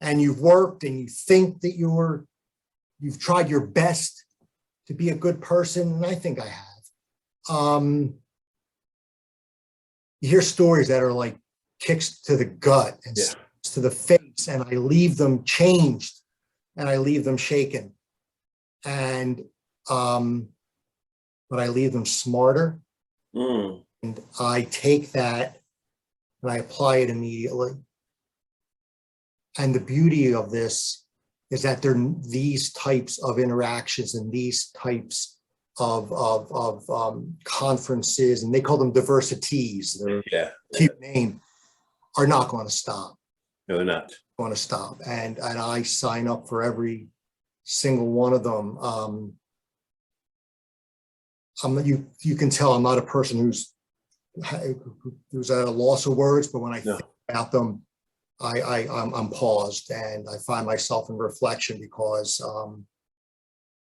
and you've worked and you think that you've tried your best to be a good person, and I think I have. You hear stories that are like kicks to the gut and to the face, and I leave them changed and I leave them shaken. And but I leave them smarter. And I take that and I apply it immediately. And the beauty of this is that there are these types of interactions and these types of conferences, and they call them diversities, their cute name, are not going to stop. No, they're not going to stop. And I sign up for every single one of them. You can tell I'm not a person who's at a loss of words, but when I think about them, I'm paused and I find myself in reflection, because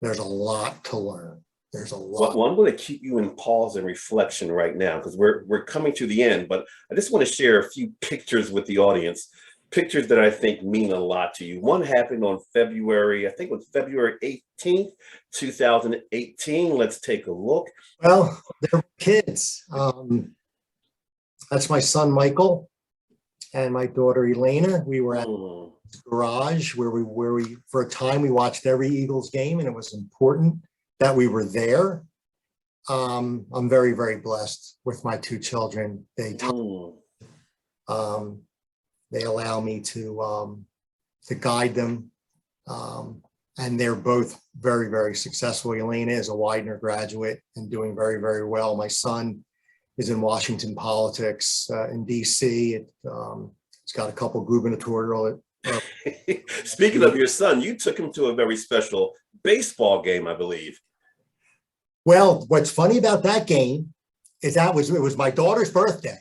there's a lot to learn. There's a lot. Well, I'm going to keep you in pause and reflection right now, because we're coming to the end, but I just want to share a few pictures with the audience, pictures that I think mean a lot to you. One happened on February 18th, 2018. Let's take a look. Well, they're kids. That's my son, Michael, and my daughter, Elena. We were at the garage where we, for a time, we watched every Eagles game, and it was important that we were there. I'm very, very blessed with my two children. They allow me to guide them, and they're both very, very successful. Elena is a Widener graduate and doing very, very well. My son is in Washington politics in DC. It's got a couple gubernatorial. Speaking of your son, you took him to a very special baseball game, I believe. Well, what's funny about that game is it was my daughter's birthday.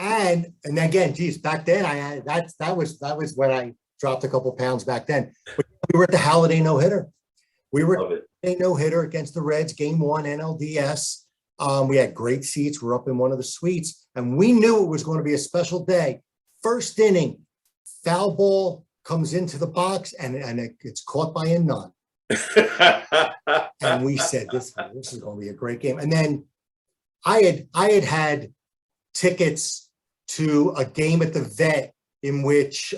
And again, geez, back then that was when I dropped a couple pounds back then. But we were at the Holiday no-hitter. We were at the no-hitter against the Reds, game 1 NLDS. We had great seats. We're up in one of the suites, and we knew it was going to be a special day. First inning, foul ball comes into the box, and it's caught by a nun. And we said, this is going to be a great game. And then I had tickets to a game at the Vet in which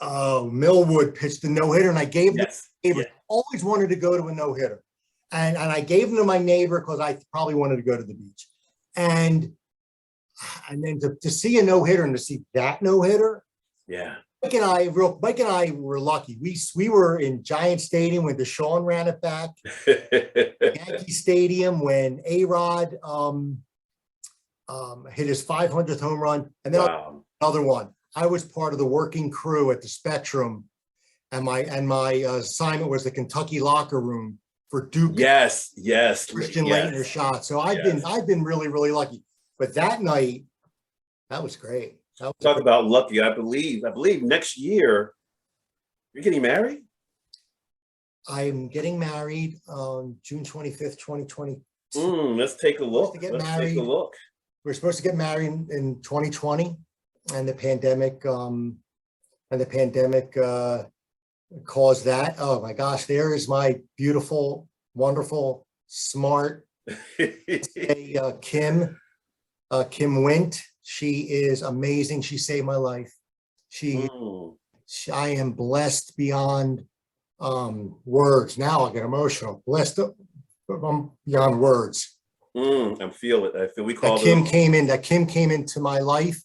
Millwood pitched a no-hitter, and I gave them a neighbor. Always wanted to go to a no-hitter, and I gave them to my neighbor because I probably wanted to go to the beach. And then to see a no-hitter and to see that no-hitter, Mike and I were lucky. We were in Giant Stadium when Deshaun ran it back, Yankee Stadium when A-Rod hit his 500th home run, and then another one. I was part of the working crew at the Spectrum, and my assignment was the Kentucky locker room for Duke. Yes, Christian Laettner shot. So I've been really, really lucky. But that night, that was great. Talk about lucky. I believe next year you're getting married. I'm getting married on June 25th, 2020. Let's take a look. We're supposed to get married in 2020, and the pandemic caused that. Oh my gosh, there is my beautiful, wonderful smart. Hey, Kim Wint. She is amazing. She saved my life. I am blessed beyond words. Now I get emotional. Blessed beyond words. I feel it. I feel we call that Kim came into my life.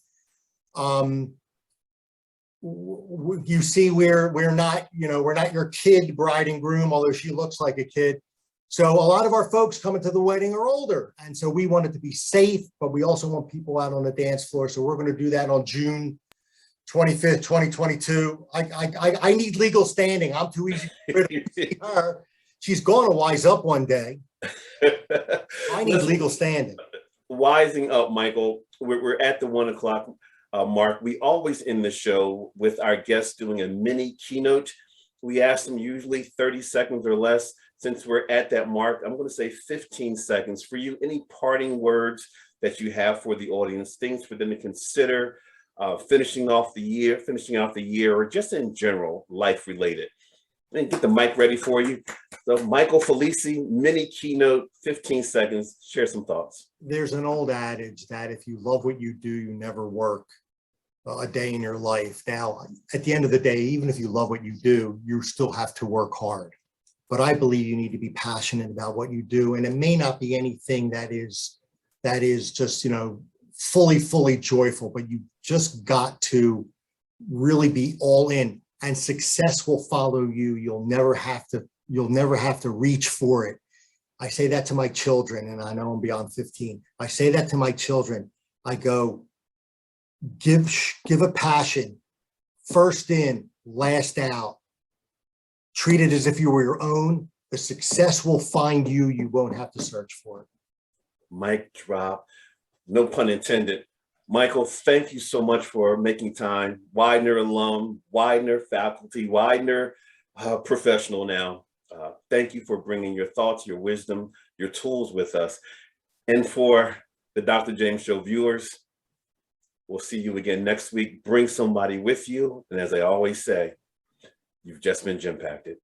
You see, we're not your kid bride and groom, although she looks like a kid. So a lot of our folks coming to the wedding are older, and so we want it to be safe, but we also want people out on the dance floor. So we're going to do that on June 25th, 2022. I need legal standing. I'm too easy to get her. She's going to wise up one day. I need legal standing. Wising up, Michael. We're at the 1 o'clock mark. We always end the show with our guests doing a mini keynote. We ask them usually 30 seconds or less. Since we're at that mark, I'm going to say 15 seconds for you. Any parting words that you have for the audience, things for them to consider, finishing off the year, or just in general, life related. And get the mic ready for you. So Michael Felici, mini keynote, 15 seconds. Share some thoughts. There's an old adage that if you love what you do, you never work a day in your life. Now, at the end of the day, even if you love what you do, you still have to work hard. But I believe you need to be passionate about what you do. And it may not be anything that is just, fully joyful, but you just got to really be all in, and success will follow you. You'll never have to reach for it. I say that to my children, and I know I'm beyond 15. I say that to my children. I go, give a passion, first in, last out. Treat it as if you were your own. The success will find you. You won't have to search for it. Mic drop. No pun intended. Michael, thank you so much for making time. Widener alum, Widener faculty, Widener professional now. Thank you for bringing your thoughts, your wisdom, your tools with us. And for the Dr. James Show viewers, we'll see you again next week. Bring somebody with you. And as I always say, you've just been Gym-Pacted.